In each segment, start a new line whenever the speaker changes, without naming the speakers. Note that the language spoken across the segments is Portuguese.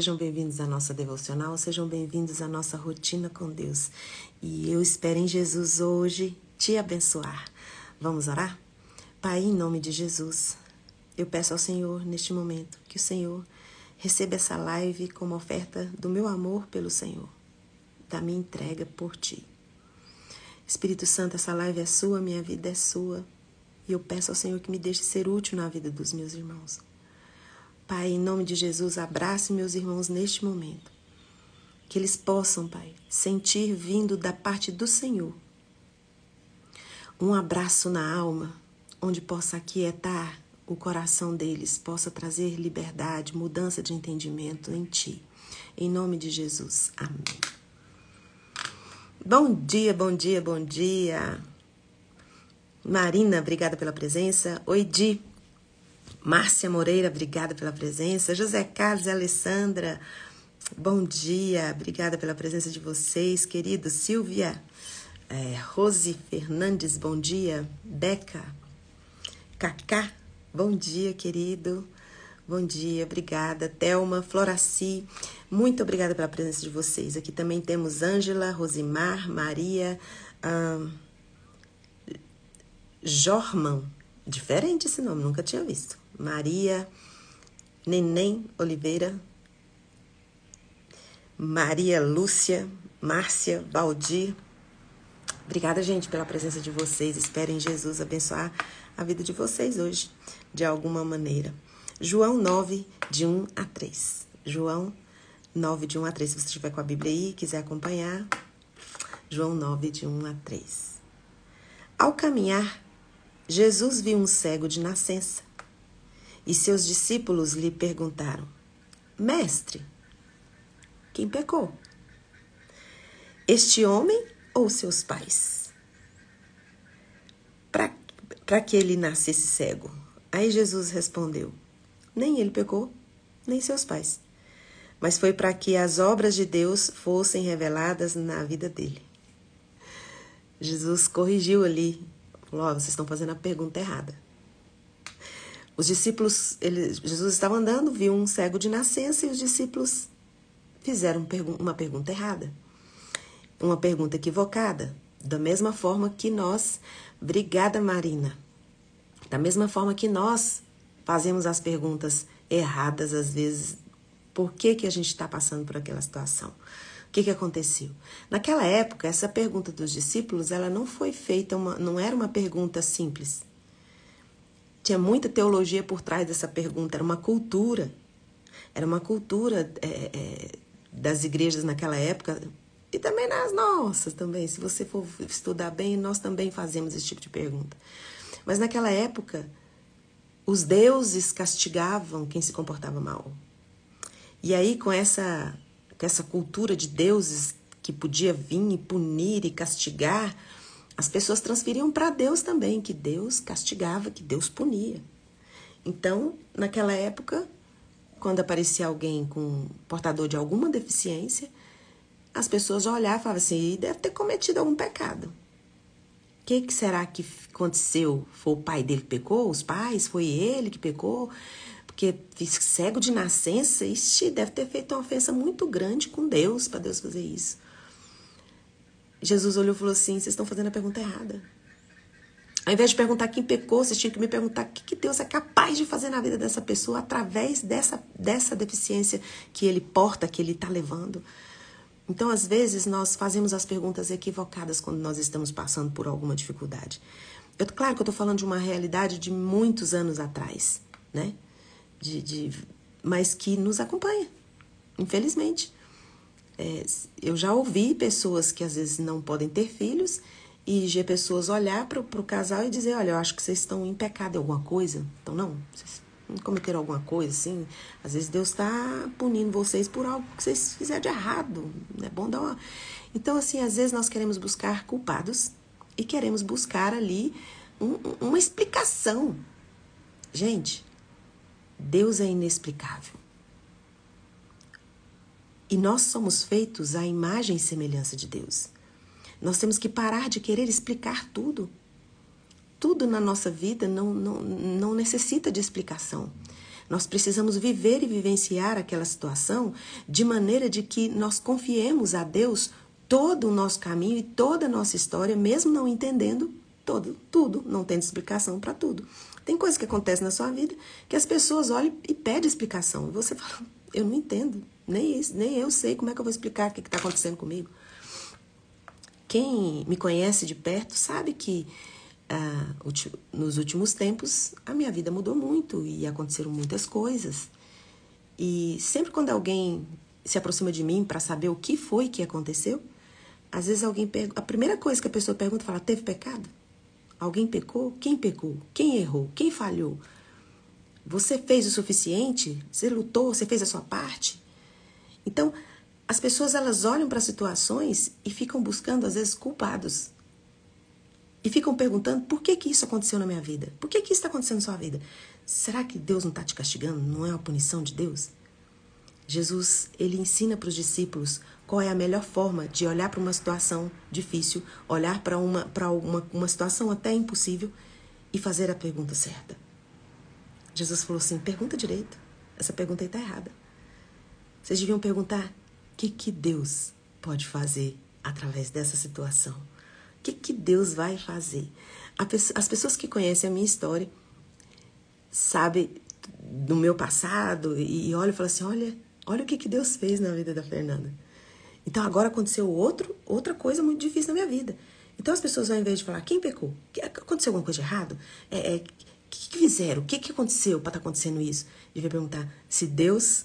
Sejam bem-vindos à nossa devocional, sejam bem-vindos à nossa rotina com Deus. E eu espero em Jesus hoje te abençoar. Vamos orar? Pai, em nome de Jesus, eu peço ao Senhor neste momento que o Senhor receba essa live como oferta do meu amor pelo Senhor, da minha entrega por Ti. Espírito Santo, essa live é sua, minha vida é sua. E eu peço ao Senhor que me deixe ser útil na vida dos meus irmãos. Pai, em nome de Jesus, abrace meus irmãos neste momento. Que eles possam, Pai, sentir vindo da parte do Senhor um abraço na alma, onde possa aquietar o coração deles, possa trazer liberdade, mudança de entendimento em Ti. Em nome de Jesus. Amém. Bom dia, bom dia, bom dia. Marina, obrigada pela presença. Oi, Di. Márcia Moreira, obrigada pela presença. José Carlos e Alessandra, bom dia. Obrigada pela presença de vocês, querido. Silvia, Rose Fernandes, bom dia. Beca, Cacá, bom dia, querido. Bom dia, obrigada. Thelma, Floraci, muito obrigada pela presença de vocês. Aqui também temos Ângela, Rosimar, Maria, Jorman. Diferente esse nome, nunca tinha visto. Maria, Neném Oliveira, Maria Lúcia, Márcia, Valdir. Obrigada, gente, pela presença de vocês. Espero em Jesus abençoar a vida de vocês hoje, de alguma maneira. João 9, de 1 a 3. João 9, de 1 a 3. Se você estiver com a Bíblia aí e quiser acompanhar. João 9, de 1 a 3. Ao caminhar, Jesus viu um cego de nascença. E seus discípulos lhe perguntaram: Mestre, quem pecou? Este homem ou seus pais? Para que ele nascesse cego? Aí Jesus respondeu: Nem ele pecou, nem seus pais. Mas foi para que as obras de Deus fossem reveladas na vida dele. Jesus corrigiu ali. Falou: vocês estão fazendo a pergunta errada. Os discípulos, Jesus estava andando, viu um cego de nascença e os discípulos fizeram uma pergunta errada. Uma pergunta equivocada. Da mesma forma que nós, obrigada Marina, da mesma forma que nós fazemos as perguntas erradas às vezes, por que a gente está passando por aquela situação? O que aconteceu? Naquela época, essa pergunta dos discípulos, ela não foi feita, não era uma pergunta simples. Tinha muita teologia por trás dessa pergunta, era uma cultura. Era uma cultura das igrejas naquela época e também nas nossas também. Se você for estudar bem, nós também fazemos esse tipo de pergunta. Mas naquela época, os deuses castigavam quem se comportava mal. E aí, com essa cultura de deuses que podia vir e punir e castigar, as pessoas transferiam para Deus também, que Deus castigava, que Deus punia. Então, naquela época, quando aparecia alguém com portador de alguma deficiência, as pessoas já olhavam e falavam assim, deve ter cometido algum pecado. O que será que aconteceu? Foi o pai dele que pecou? Os pais? Foi ele que pecou? Porque cego de nascença, deve ter feito uma ofensa muito grande com Deus, para Deus fazer isso. Jesus olhou e falou assim, vocês estão fazendo a pergunta errada. Ao invés de perguntar quem pecou, vocês tinham que me perguntar o que Deus é capaz de fazer na vida dessa pessoa através dessa deficiência que ele porta, que ele está levando. Então, às vezes, nós fazemos as perguntas equivocadas quando nós estamos passando por alguma dificuldade. Claro que eu estou falando de uma realidade de muitos anos atrás, né? Mas que nos acompanha, infelizmente. Eu já ouvi pessoas que às vezes não podem ter filhos e já pessoas olhar para o casal e dizer, olha, eu acho que vocês estão em pecado em alguma coisa. Então, não, vocês não cometeram alguma coisa, assim. Às vezes Deus está punindo vocês por algo que vocês fizeram de errado. É bom dar uma... Então, assim, às vezes nós queremos buscar culpados e queremos buscar ali uma explicação. Gente, Deus é inexplicável. E nós somos feitos à imagem e semelhança de Deus. Nós temos que parar de querer explicar tudo. Tudo na nossa vida não necessita de explicação. Nós precisamos viver e vivenciar aquela situação de maneira de que nós confiemos a Deus todo o nosso caminho e toda a nossa história, mesmo não entendendo tudo, não tendo explicação para tudo. Tem coisa que acontece na sua vida que as pessoas olham e pedem explicação. E você fala, eu não entendo, nem eu sei como é que eu vou explicar o que está acontecendo comigo. Quem me conhece de perto sabe que nos últimos tempos a minha vida mudou muito e aconteceram muitas coisas. E sempre quando alguém se aproxima de mim para saber o que foi que aconteceu, às vezes a primeira coisa que a pessoa pergunta, fala, teve pecado? Alguém pecou? Quem pecou? Quem errou? Quem falhou? Você fez o suficiente? Você lutou? Você fez a sua parte? Então, as pessoas elas olham para situações e ficam buscando, às vezes, culpados. E ficam perguntando, por que isso aconteceu na minha vida? Por que isso está acontecendo na sua vida? Será que Deus não está te castigando? Não é uma punição de Deus? Jesus, ele ensina para os discípulos qual é a melhor forma de olhar para uma situação difícil, olhar para uma situação até impossível e fazer a pergunta certa. Jesus falou assim, pergunta direito. Essa pergunta aí está errada. Vocês deviam perguntar, o que Deus pode fazer através dessa situação? O que Deus vai fazer? As pessoas que conhecem a minha história sabem do meu passado e olham e falam assim, olha o que Deus fez na vida da Fernanda. Então agora aconteceu outra coisa muito difícil na minha vida. Então as pessoas ao invés de falar, quem pecou? Aconteceu alguma coisa de errado? O que fizeram? O que aconteceu para estar acontecendo isso? Devia perguntar se Deus,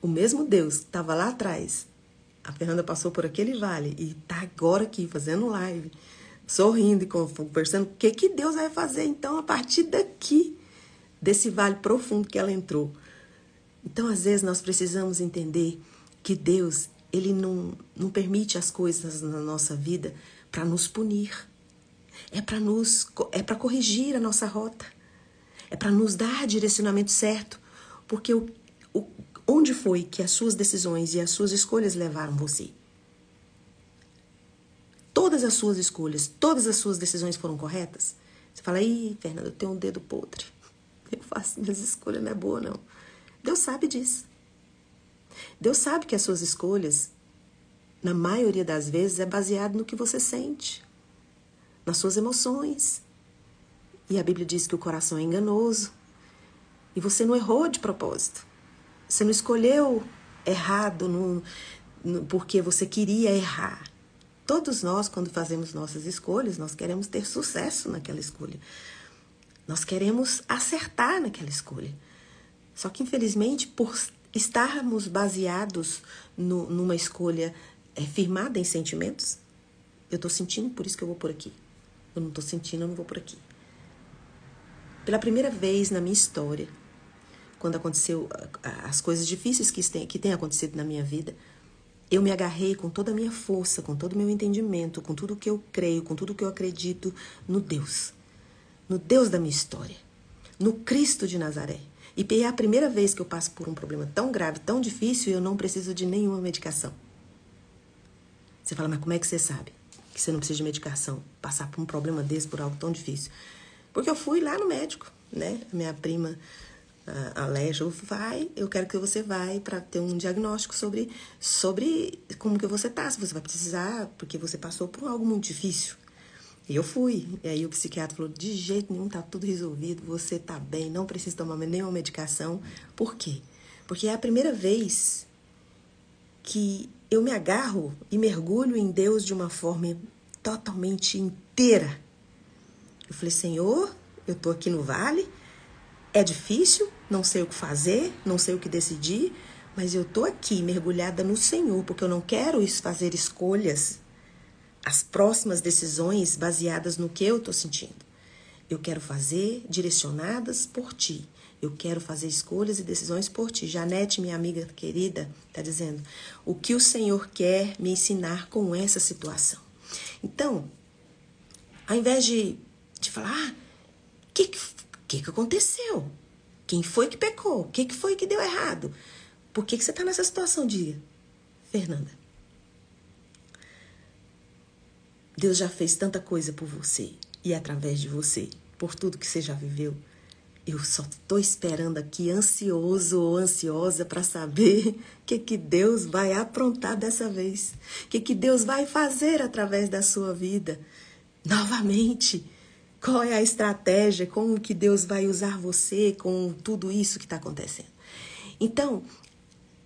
o mesmo Deus que estava lá atrás, a Fernanda passou por aquele vale e está agora aqui fazendo live, sorrindo e conversando, o que Deus vai fazer então a partir daqui, desse vale profundo que ela entrou? Então, às vezes, nós precisamos entender que Deus, ele não permite as coisas na nossa vida para nos punir. É para corrigir a nossa rota. É para nos dar direcionamento certo. Porque onde foi que as suas decisões e as suas escolhas levaram você? Todas as suas escolhas, todas as suas decisões foram corretas? Você fala, Fernanda, eu tenho um dedo podre. Eu faço, minhas escolhas não é boa, não. Deus sabe disso. Deus sabe que as suas escolhas, na maioria das vezes, é baseado no que você sente, nas suas emoções. E a Bíblia diz que o coração é enganoso. E você não errou de propósito. Você não escolheu errado porque você queria errar. Todos nós, quando fazemos nossas escolhas, nós queremos ter sucesso naquela escolha. Nós queremos acertar naquela escolha. Só que, infelizmente, por estarmos baseados numa escolha firmada em sentimentos, eu estou sentindo, por isso que eu vou por aqui. Eu não estou sentindo, eu não vou por aqui. Pela primeira vez na minha história, quando aconteceu as coisas difíceis que têm acontecido na minha vida, eu me agarrei com toda a minha força, com todo o meu entendimento, com tudo que eu creio, com tudo que eu acredito no Deus da minha história, no Cristo de Nazaré. E é a primeira vez que eu passo por um problema tão grave, tão difícil, e eu não preciso de nenhuma medicação. Você fala, mas como é que você sabe que você não precisa de medicação? Passar por um problema desse, por algo tão difícil? Porque eu fui lá no médico, né? Minha prima, a Légia, eu quero que você vá para ter um diagnóstico sobre como que você tá, se você vai precisar, porque você passou por algo muito difícil. E eu fui. E aí o psiquiatra falou, de jeito nenhum, tá tudo resolvido, você tá bem, não precisa tomar nenhuma medicação. Por quê? Porque é a primeira vez que eu me agarro e mergulho em Deus de uma forma totalmente inteira. Eu falei, Senhor, eu tô aqui no vale, é difícil, não sei o que fazer, não sei o que decidir, mas eu tô aqui mergulhada no Senhor, porque eu não quero fazer escolhas, as próximas decisões baseadas no que eu estou sentindo. Eu quero fazer direcionadas por Ti. Eu quero fazer escolhas e decisões por Ti. Janete, minha amiga querida, está dizendo, o que o Senhor quer me ensinar com essa situação? Então, ao invés de falar, o que aconteceu? Quem foi que pecou? O que foi que deu errado? Por que você está nessa situação, diga, Fernanda? Deus já fez tanta coisa por você e através de você, por tudo que você já viveu. Eu só estou esperando aqui, ansioso ou ansiosa, para saber o que Deus vai aprontar dessa vez. O que Deus vai fazer através da sua vida. Novamente, qual é a estratégia? Como que Deus vai usar você com tudo isso que está acontecendo? Então,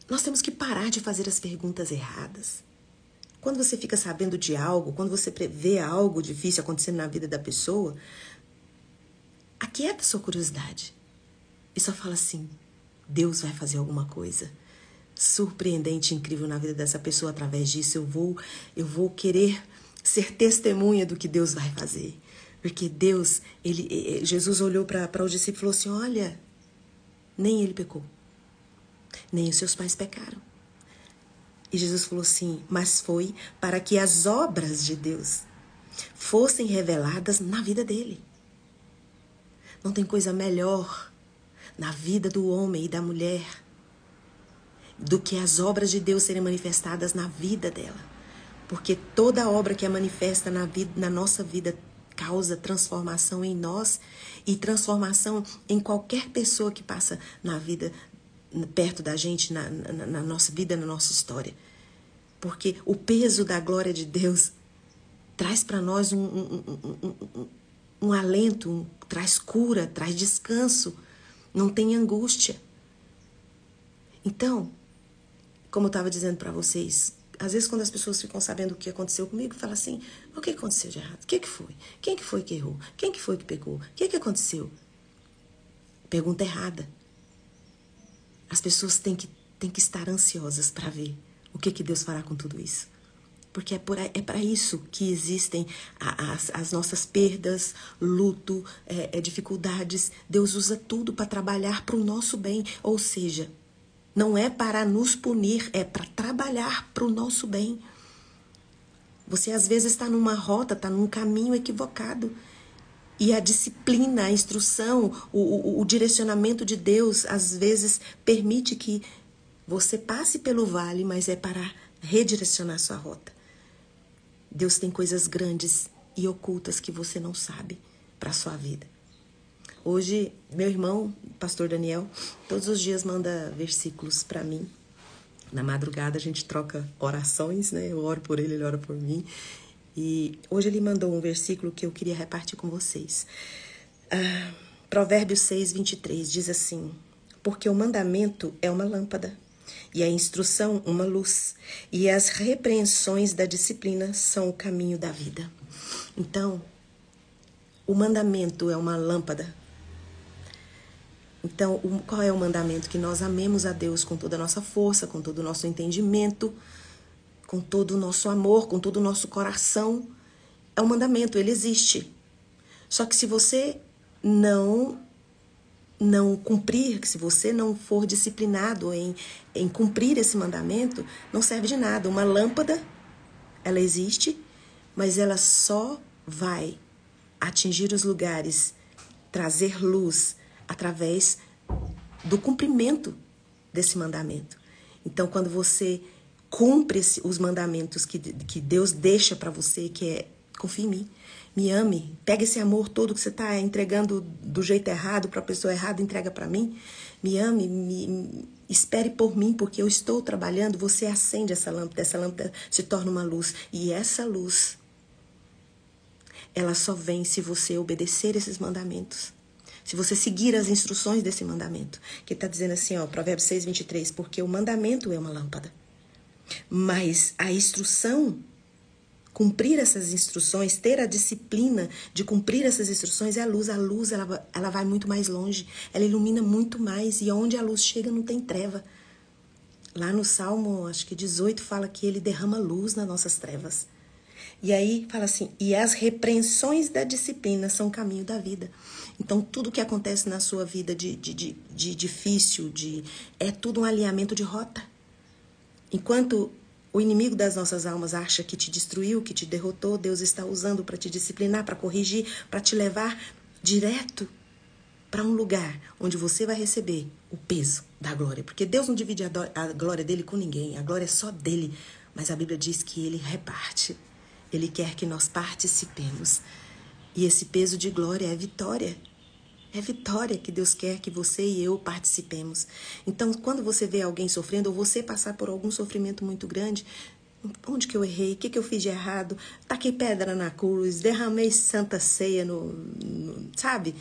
nós temos que parar de fazer as perguntas erradas. Quando você fica sabendo de algo, quando você vê algo difícil acontecendo na vida da pessoa, aquieta sua curiosidade e só fala assim: Deus vai fazer alguma coisa surpreendente, incrível na vida dessa pessoa. Através disso eu vou querer ser testemunha do que Deus vai fazer. Porque Deus, Jesus olhou para os discípulos e falou assim: olha, nem ele pecou, nem os seus pais pecaram. E Jesus falou assim: mas foi para que as obras de Deus fossem reveladas na vida dele. Não tem coisa melhor na vida do homem e da mulher do que as obras de Deus serem manifestadas na vida dela. Porque toda obra que é manifesta na nossa vida causa transformação em nós e transformação em qualquer pessoa que passa na vida, perto da gente, na nossa vida, na nossa história. Porque o peso da glória de Deus traz para nós um alento, traz cura, traz descanso, não tem angústia. Então, como eu estava dizendo para vocês, às vezes quando as pessoas ficam sabendo o que aconteceu comigo, falam assim: o que aconteceu de errado? O que foi? Quem que foi que errou? Quem que foi que pecou? O que aconteceu? Pergunta errada. As pessoas têm que estar ansiosas para ver o que Deus fará com tudo isso. Porque é para isso que existem as nossas perdas, luto, dificuldades. Deus usa tudo para trabalhar para o nosso bem. Ou seja, não é para nos punir, é para trabalhar para o nosso bem. Você às vezes está numa rota, está num caminho equivocado. E a disciplina, a instrução, o direcionamento de Deus, às vezes, permite que você passe pelo vale, mas é para redirecionar sua rota. Deus tem coisas grandes e ocultas que você não sabe para a sua vida. Hoje, meu irmão, pastor Daniel, todos os dias manda versículos para mim. Na madrugada a gente troca orações, né? Eu oro por ele, ele ora por mim. E hoje ele mandou um versículo que eu queria repartir com vocês. Provérbios 6, 23 diz assim: porque o mandamento é uma lâmpada, e a instrução uma luz, e as repreensões da disciplina são o caminho da vida. Então, o mandamento é uma lâmpada. Então, qual é o mandamento? Que nós amemos a Deus com toda a nossa força, com todo o nosso entendimento, com todo o nosso amor, com todo o nosso coração. É um mandamento, ele existe. Só que se você não cumprir, se você não for disciplinado em cumprir esse mandamento, não serve de nada. Uma lâmpada, ela existe, mas ela só vai atingir os lugares, trazer luz através do cumprimento desse mandamento. Então, quando você cumpre os mandamentos que Deus deixa para você, que é: confie em mim, me ame, pega esse amor todo que você está entregando do jeito errado para a pessoa errada, entrega para mim, me ame, espere por mim, porque eu estou trabalhando. Você acende essa lâmpada se torna uma luz, e essa luz, ela só vem se você obedecer esses mandamentos, se você seguir as instruções desse mandamento, que está dizendo assim, Provérbios 6, 23, porque o mandamento é uma lâmpada, mas a instrução, cumprir essas instruções, ter a disciplina de cumprir essas instruções é a luz. A luz, ela vai muito mais longe, ela ilumina muito mais, e onde a luz chega não tem treva. Lá no Salmo, acho que 18, fala que ele derrama luz nas nossas trevas. E aí fala assim: e as repreensões da disciplina são o caminho da vida. Então, tudo que acontece na sua vida de difícil, é tudo um alinhamento de rota. Enquanto o inimigo das nossas almas acha que te destruiu, que te derrotou, Deus está usando para te disciplinar, para corrigir, para te levar direto para um lugar onde você vai receber o peso da glória. Porque Deus não divide a glória dele com ninguém, a glória é só dele. Mas a Bíblia diz que ele reparte. Ele quer que nós participemos. E esse peso de glória é vitória. É vitória que Deus quer que você e eu participemos. Então, quando você vê alguém sofrendo, ou você passar por algum sofrimento muito grande, onde que eu errei? O que eu fiz de errado? Taquei pedra na cruz, derramei santa ceia sabe?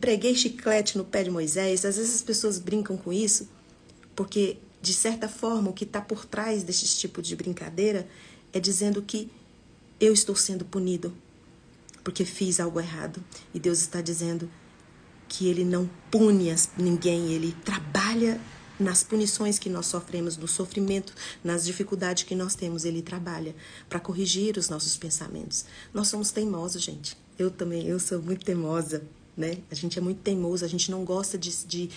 Preguei chiclete no pé de Moisés. Às vezes as pessoas brincam com isso, porque, de certa forma, o que está por trás desse tipo de brincadeira é dizendo que eu estou sendo punido porque fiz algo errado. E Deus está dizendo que Ele não pune ninguém, Ele trabalha nas punições que nós sofremos, no sofrimento, nas dificuldades que nós temos. Ele trabalha para corrigir os nossos pensamentos. Nós somos teimosos, gente. Eu sou muito teimosa, né? A gente é muito teimoso, a gente não gosta de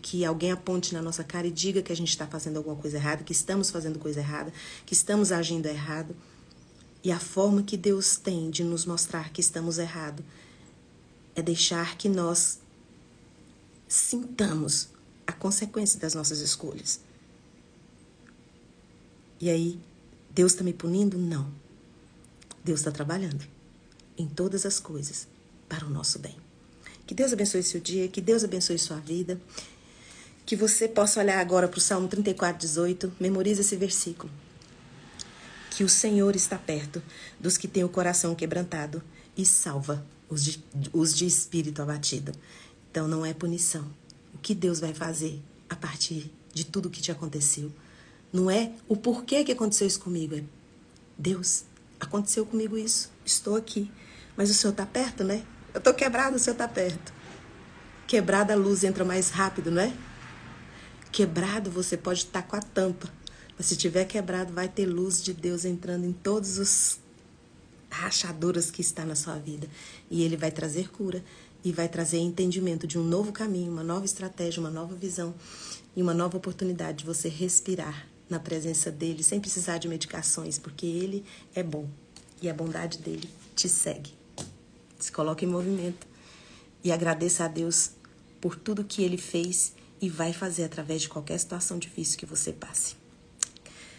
que alguém aponte na nossa cara e diga que a gente está fazendo alguma coisa errada, que estamos fazendo coisa errada, que estamos agindo errado. E a forma que Deus tem de nos mostrar que estamos errados é deixar que nós sintamos a consequência das nossas escolhas. E aí, Deus está me punindo? Não. Deus está trabalhando em todas as coisas para o nosso bem. Que Deus abençoe seu dia, que Deus abençoe sua vida, que você possa olhar agora para o Salmo 34:18, memorize esse versículo. Que o Senhor está perto dos que têm o coração quebrantado e salva os de espírito abatido. Então não é punição. O que Deus vai fazer a partir de tudo que te aconteceu? Não é o porquê que aconteceu isso comigo. É Deus, aconteceu comigo isso. Estou aqui. Mas o Senhor está perto, né? Eu estou quebrado, o Senhor está perto. Quebrada a luz entra mais rápido, não é? Quebrado você pode estar com a tampa. Mas se tiver quebrado, vai ter luz de Deus entrando em todos os rachaduras que está na sua vida. E Ele vai trazer cura e vai trazer entendimento de um novo caminho, uma nova estratégia, uma nova visão e uma nova oportunidade de você respirar na presença dEle sem precisar de medicações, porque Ele é bom e a bondade dEle te segue. Se coloque em movimento e agradeça a Deus por tudo que Ele fez e vai fazer através de qualquer situação difícil que você passe.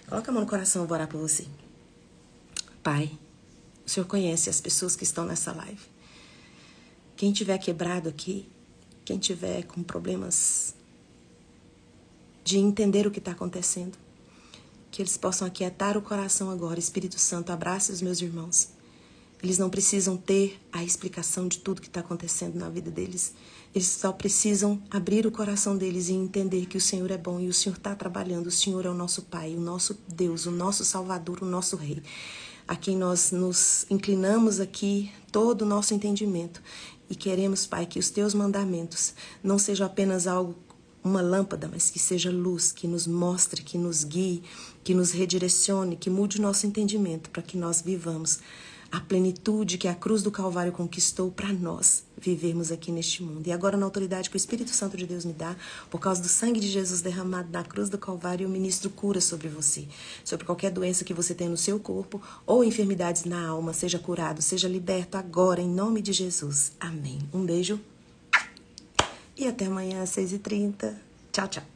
Coloca a mão no coração, eu vou orar por você. Pai, o Senhor conhece as pessoas que estão nessa live. Quem tiver quebrado aqui, quem tiver com problemas de entender o que está acontecendo, que eles possam aquietar o coração agora. Espírito Santo, abrace os meus irmãos. Eles não precisam ter a explicação de tudo que está acontecendo na vida deles. Eles só precisam abrir o coração deles e entender que o Senhor é bom e o Senhor está trabalhando. O Senhor é o nosso Pai, o nosso Deus, o nosso Salvador, o nosso Rei, a quem nós nos inclinamos aqui todo o nosso entendimento. E queremos, Pai, que os Teus mandamentos não sejam apenas uma lâmpada, mas que seja luz, que nos mostre, que nos guie, que nos redirecione, que mude o nosso entendimento para que nós vivamos a plenitude que a cruz do Calvário conquistou para nós vivermos aqui neste mundo. E agora, na autoridade que o Espírito Santo de Deus me dá, por causa do sangue de Jesus derramado na cruz do Calvário, eu ministro cura sobre você, sobre qualquer doença que você tenha no seu corpo ou enfermidades na alma. Seja curado, seja liberto agora, em nome de Jesus. Amém. Um beijo e até amanhã às 6h30. Tchau, tchau.